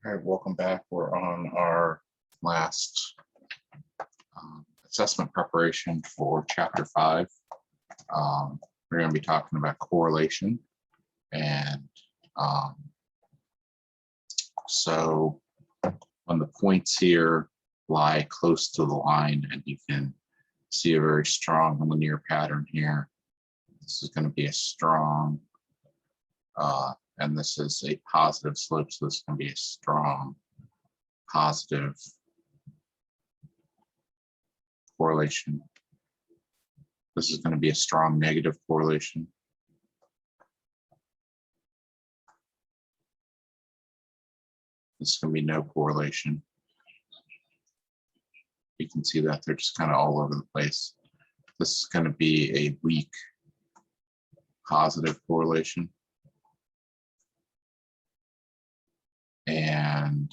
All right, welcome back. We're on our last assessment preparation for Chapter 5. We're going to be talking about correlation. And so when the points here lie close to the line, and you can see a very strong linear pattern here. This is going to be a strong, and this is a positive slope, so this is going to be a strong positive correlation. This is going to be a strong negative correlation. This is going to be no correlation. You can see that they're just kind of all over the place. This is going to be a weak positive correlation. And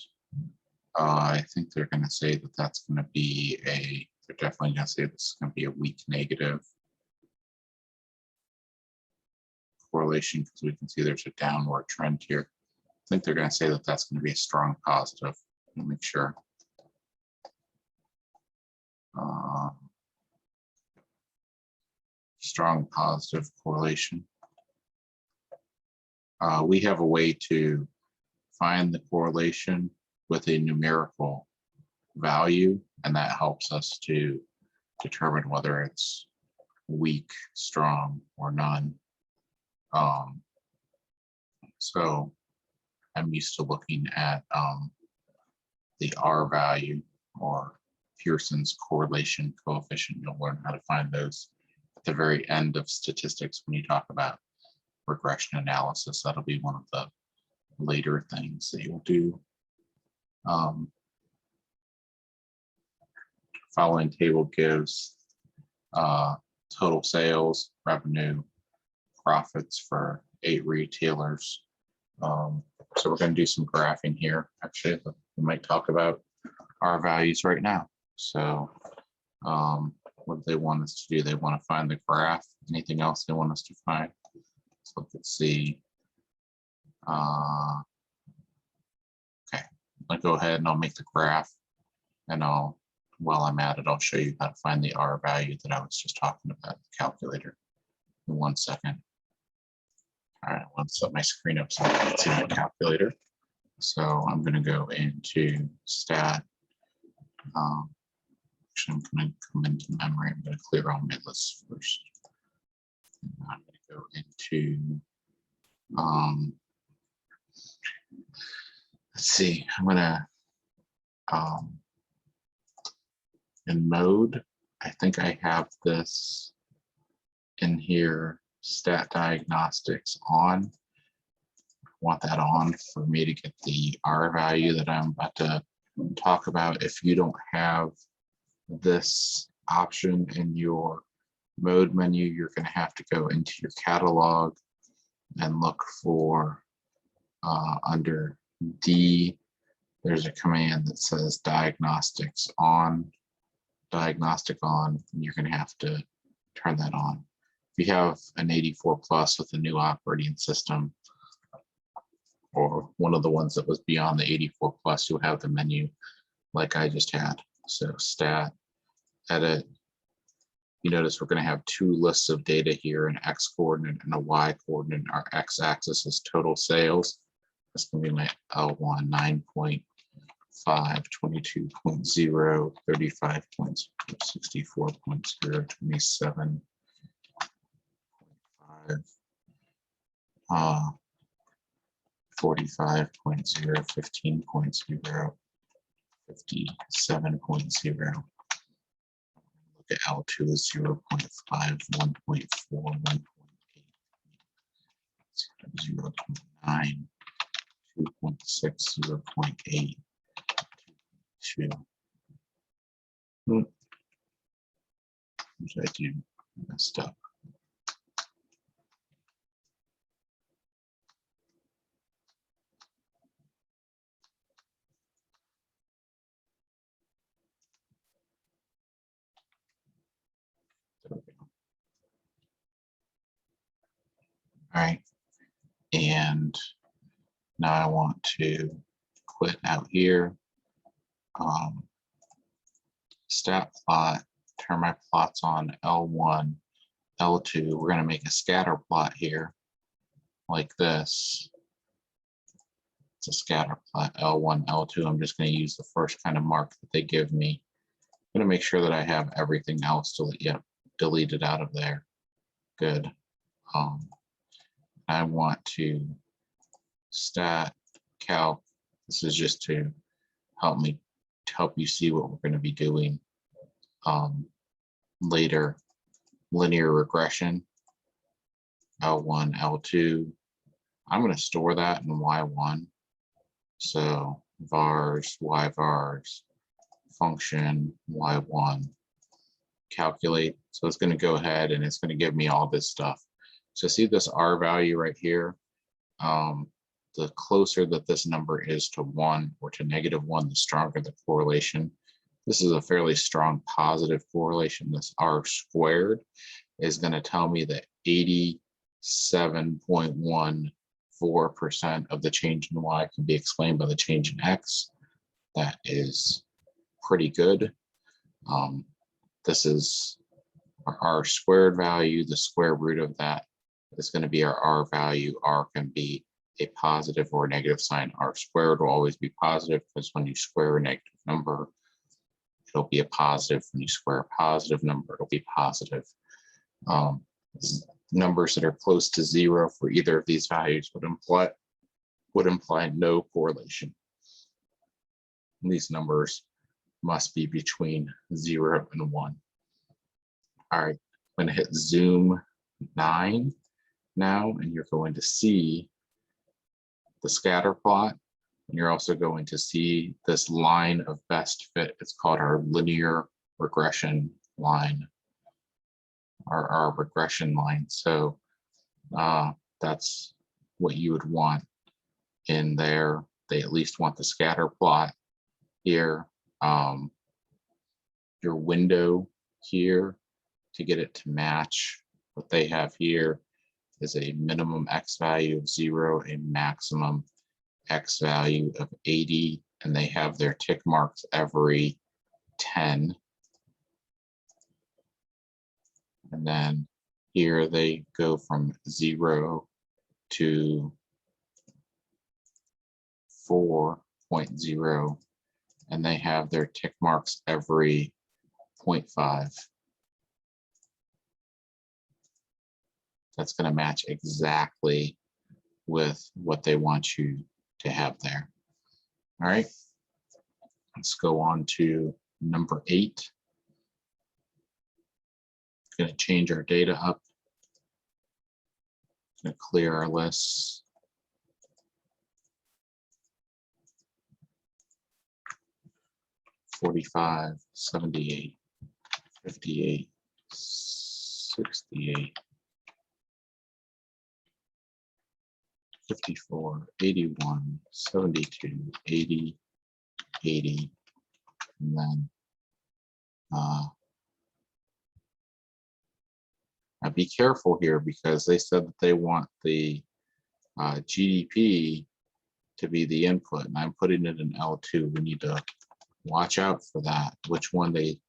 I think they're going to say that that's going to be they're definitely going to say this is going to be a weak negative correlation, because we can see there's a downward trend here. I think they're going to say that that's going to be a strong positive. Let me make sure. Strong positive correlation. We have a way to find the correlation with a numerical value, and that helps us to determine whether it's weak, strong, or none. So I'm used to looking at the R value, or Pearson's correlation coefficient. You'll learn how to find those at the very end of statistics when you talk about regression analysis. That'll be one of the later things that you'll do. Following table gives total sales, revenue, profits for 8 retailers. So we're going to do some graphing here. Actually, we might talk about our values right now. So what do they want us to do? They want to find the graph. Anything else they want us to find? So let's see. Okay, I'll go ahead and I'll make the graph, and while I'm at it, I'll show you how to find the R value that I was just talking about in the calculator in 1 second. All right, I want to set my screen up so I can see my calculator. So I'm going to go into stat. Actually, I'm going to come into memory. I'm going to clear all my lists first. And I'm going to go into, let's see, I'm going to, in mode, I think I have this in here, stat diagnostics on. I want that on for me to get the R value that I'm about to talk about. If you don't have this option in your mode menu, you're going to have to go into your catalog and look for under D, there's a command that says diagnostics on, diagnostic on, and you're going to have to turn that on. If you have an 84 plus with a new operating system, or one of the ones that was beyond the 84 plus, you'll have the menu like I just had. So stat, edit. You notice we're going to have 2 lists of data here, an X coordinate and a Y coordinate. Our X axis is total sales. That's going to be my L1, 9.5, 22.0, 35.0, 64.0, 27.5, 45.0, 15.0, 57.0. Look at L2 is 0.5, 1.4, 1.8, 0.9, 2.6, 0.8, 2. What did I do? Messed up. There we go. All right, and now I want to quit out here. Stat plot, turn my plots on L1, L2. We're going to make a scatter plot here like this. It's a scatter plot, L1, L2. I'm just going to use the first kind of mark that they give me. I'm going to make sure that I have everything else deleted out of there. Good. I want to stat calc. This is just to help you see what we're going to be doing later. Linear regression, L1, L2. I'm going to store that in Y1. So vars, Y vars, function, Y1, calculate. So it's going to go ahead and it's going to give me all this stuff. So see this R value right here? The closer that this number is to 1 or to -1, the stronger the correlation. This is a fairly strong positive correlation. This R squared is going to tell me that 87.14% of the change in Y can be explained by the change in X. That is pretty good. This is our R squared value. The square root of that is going to be our R value. R can be a positive or a negative sign. R squared will always be positive because when you square a negative number, it'll be a positive. When you square a positive number, it'll be positive. Numbers that are close to 0 for either of these values would imply no correlation. And these numbers must be between 0 and 1. All right, I'm going to hit zoom 9 now, and you're going to see the scatter plot, and you're also going to see this line of best fit. It's called our linear regression line, our regression line. So that's what you would want in there. They at least want the scatter plot here. Your window here to get it to match what they have here is a minimum X value of 0, a maximum X value of 80, and they have their tick marks every 10. And then here they go from 0 to 4.0, and they have their tick marks every 0.5. That's going to match exactly with what they want you to have there. All right, let's go on to number 8. Going to change our data up. Going to clear our lists. $45, $78, $58, $68, $54, $81, $72, $80, $80, and then now be careful here because they said that they want the GDP to be the input, and I'm putting it in L2. We need to watch out for that, which one they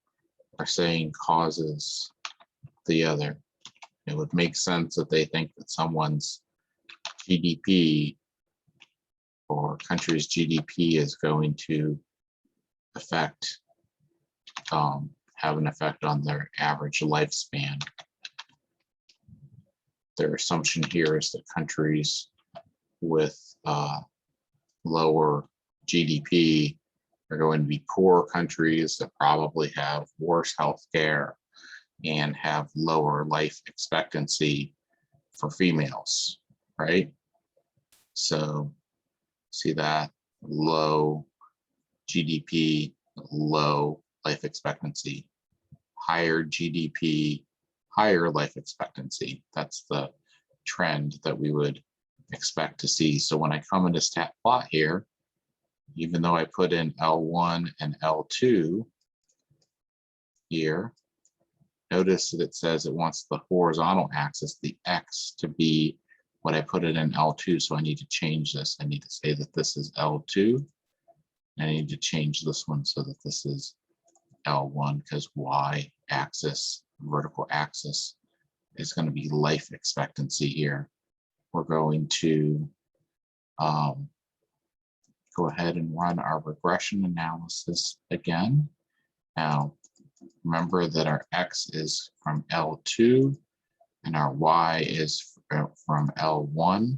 are saying causes the other. It would make sense that they think that someone's GDP or country's GDP is going to affect, have an effect on their average lifespan. Their assumption here is that countries with lower GDP are going to be poor countries that probably have worse health care and have lower life expectancy for females, right? So see that low GDP, low life expectancy, higher GDP, higher life expectancy. That's the trend that we would expect to see. So when I come into stat plot here, even though I put in L1 and L2 here, notice that it says it wants the horizontal axis, the X, to be what I put it in L2. So I need to change this. I need to say that this is L2, I need to change this one so that this is L1 because Y axis, vertical axis, is going to be life expectancy here. We're going to go ahead and run our regression analysis again. Now, remember that our X is from L2 and our Y is from L1.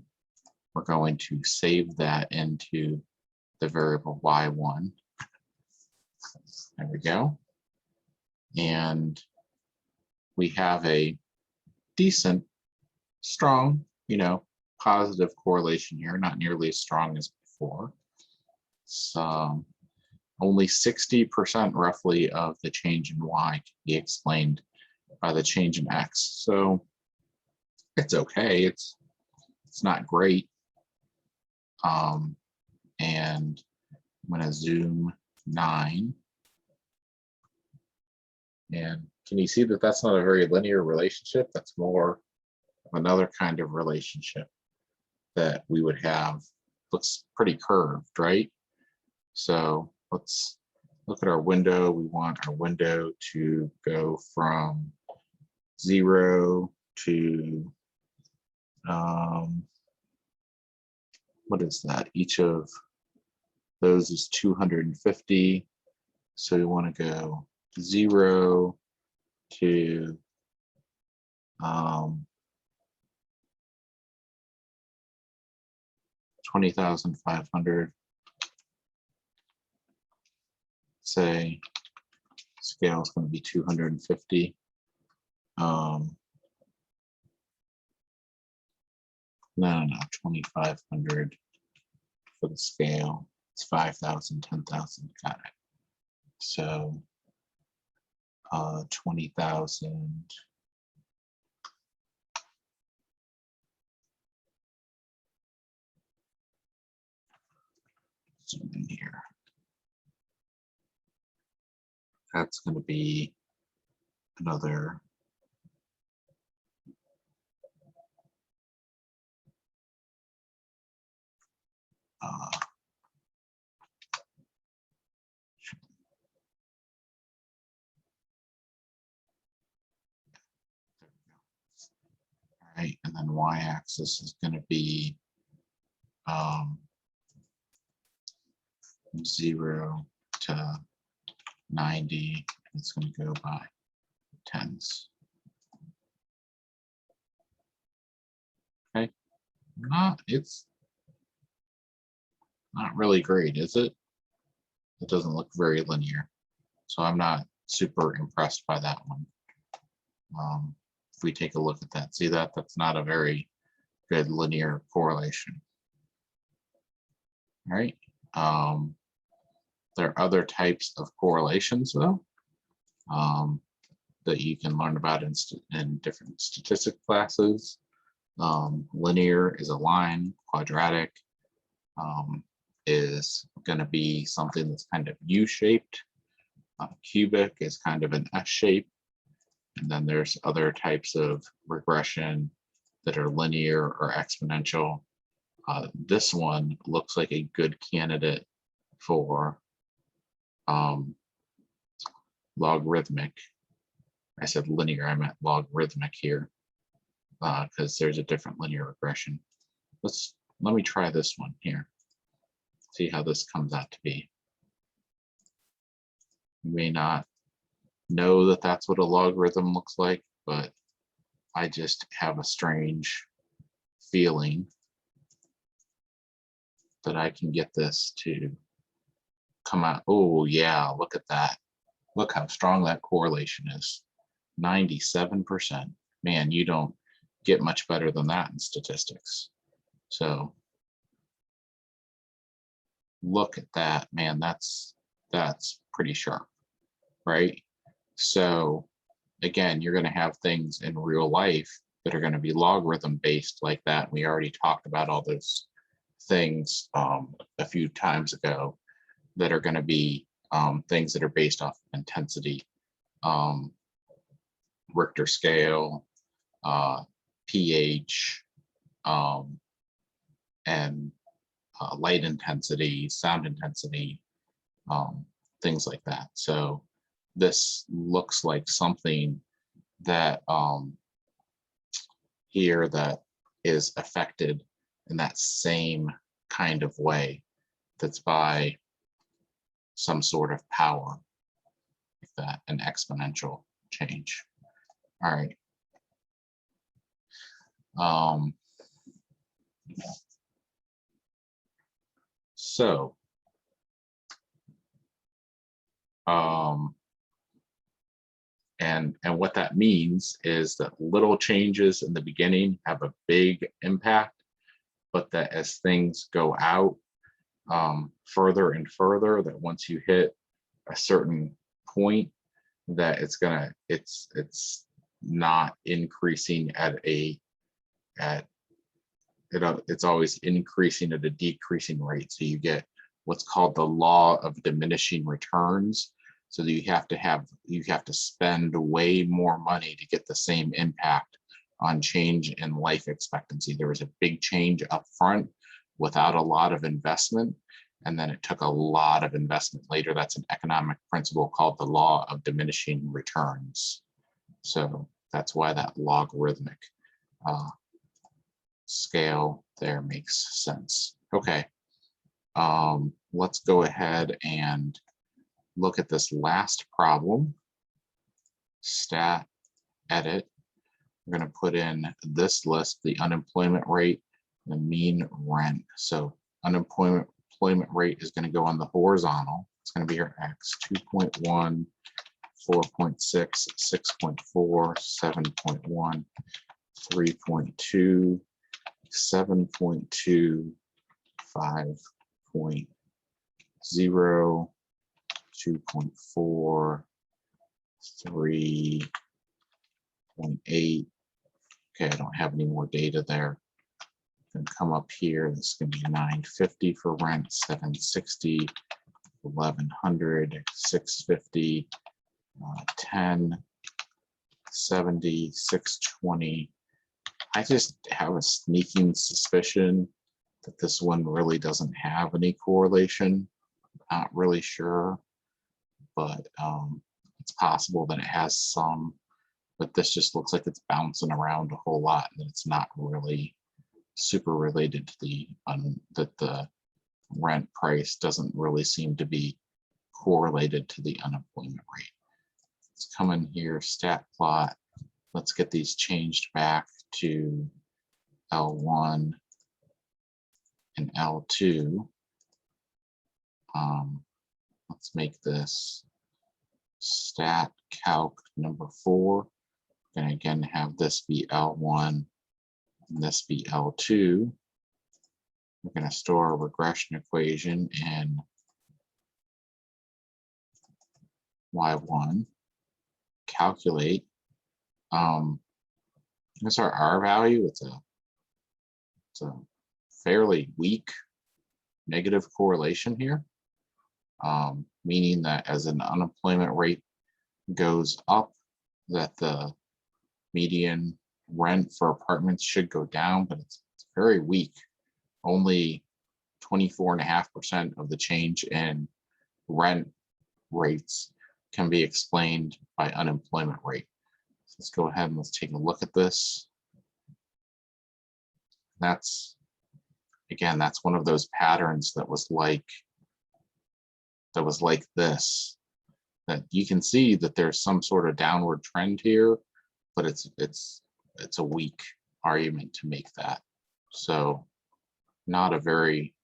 We're going to save that into the variable Y1. There we go. And we have a decent, strong, positive correlation here, not nearly as strong as before. So only 60% roughly of the change in Y can be explained by the change in X. So it's okay. It's not great. And I'm going to zoom 9. And can you see that that's not a very linear relationship? That's more of another kind of relationship that we would have. Looks pretty curved, right? So let's look at our window. We want our window to go from 0 to, what is that? Each of those is 250. So we want to go 0 to 20,500. Say scale is going to be 250. No, 2,500 for the scale. It's 5,000, 10,000. Got it. So 20,000. Zoom in here. That's going to be another all right, and then y-axis is going to be 0 to 90. It's going to go by tens. Okay, it's not really great, is it? It doesn't look very linear, so I'm not super impressed by that one. If we take a look at that, see that? That's not a very good linear correlation. All right. There are other types of correlations, though, that you can learn about in different statistics classes. Linear is a line, quadratic is going to be something that's kind of U-shaped. Cubic is kind of an S-shape. And then there's other types of regression that are linear or exponential. This one looks like a good candidate for logarithmic. I said linear, I meant logarithmic here, because there's a different linear regression. Let me try this one here. See how this comes out to be. You may not know that that's what a logarithm looks like, but I just have a strange feeling that I can get this to come out. Oh yeah, look at that. Look how strong that correlation is. 97%. Man, you don't get much better than that in statistics. So look at that, man, that's pretty sharp, right? So again, you're going to have things in real life that are going to be logarithm based like that. We already talked about all those things a few times ago that are going to be things that are based off of intensity, Richter scale, pH, and light intensity, sound intensity, things like that. So this looks like something that here that is affected in that same kind of way, that's by some sort of power, like that, an exponential change. All right. So and what that means is that little changes in the beginning have a big impact, but that as things go out further and further, that once you hit a certain point, that it's not increasing it's always increasing at a decreasing rate. So you get what's called the law of diminishing returns. So that you have to spend way more money to get the same impact on change in life expectancy. There was a big change up front without a lot of investment, and then it took a lot of investment later. That's an economic principle called the law of diminishing returns. So that's why that logarithmic scale there makes sense. Okay, let's go ahead and look at this last problem. Stat edit. We're going to put in this list, the unemployment rate, the mean rent. So unemployment rate is going to go on the horizontal. It's going to be your X, 2.1, 4.6, 6.4, 7.1, 3.2, 7.2, 5.0, 2.4, 3.8. Okay, I don't have any more data there. Can come up here. This is going to be 950 for rent, 760, 1100, 650, 10, 70, 620. I just have a sneaking suspicion that this one really doesn't have any correlation. Not really sure, but it's possible that it has some, but this just looks like it's bouncing around a whole lot, and it's not really super related to that the rent price doesn't really seem to be correlated to the unemployment rate. Let's come in here, stat plot. Let's get these changed back to L1 and L2. Let's make this stat calc number 4. And again, have this be L1 and this be L2. We're going to store a regression equation in Y1, calculate. Here's our R value. It's a fairly weak negative correlation here, meaning that as an unemployment rate goes up, that the median rent for apartments should go down, but it's very weak. Only 24.5% of the change in rent rates can be explained by unemployment rate. So let's go ahead and let's take a look at this. That's, again, that's one of those patterns that was like this, that you can see that there's some sort of downward trend here, but it's a weak argument to make that. So not a very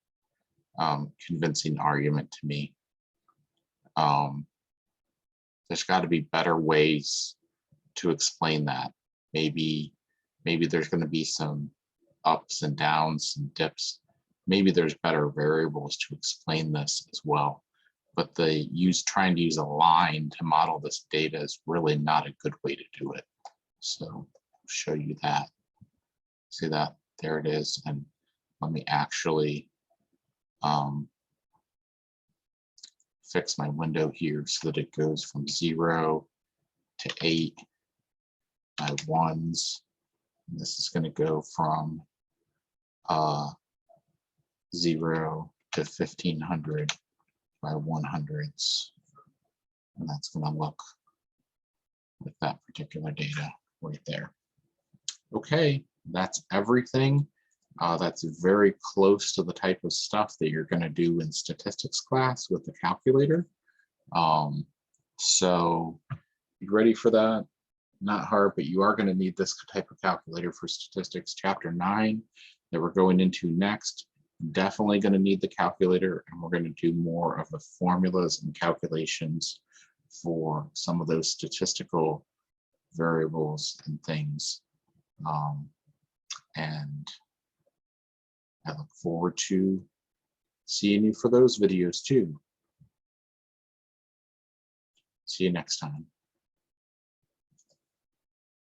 convincing argument to me. There's got to be better ways to explain that. Maybe there's going to be some ups and downs and dips. Maybe there's better variables to explain this as well. But trying to use a line to model this data is really not a good way to do it. So I'll show you that. See that? There it is. And let me actually fix my window here so that it goes from 0 to 8 by ones. And this is going to go from 0 to 1500 by 100ths. And that's going to look with that particular data right there. Okay, that's everything. That's very close to the type of stuff that you're going to do in statistics class with the calculator. So be ready for that. Not hard, but you are going to need this type of calculator for statistics. Chapter 9 that we're going into next, definitely going to need the calculator, and we're going to do more of the formulas and calculations for some of those statistical variables and things. And I look forward to seeing you for those videos too. See you next time.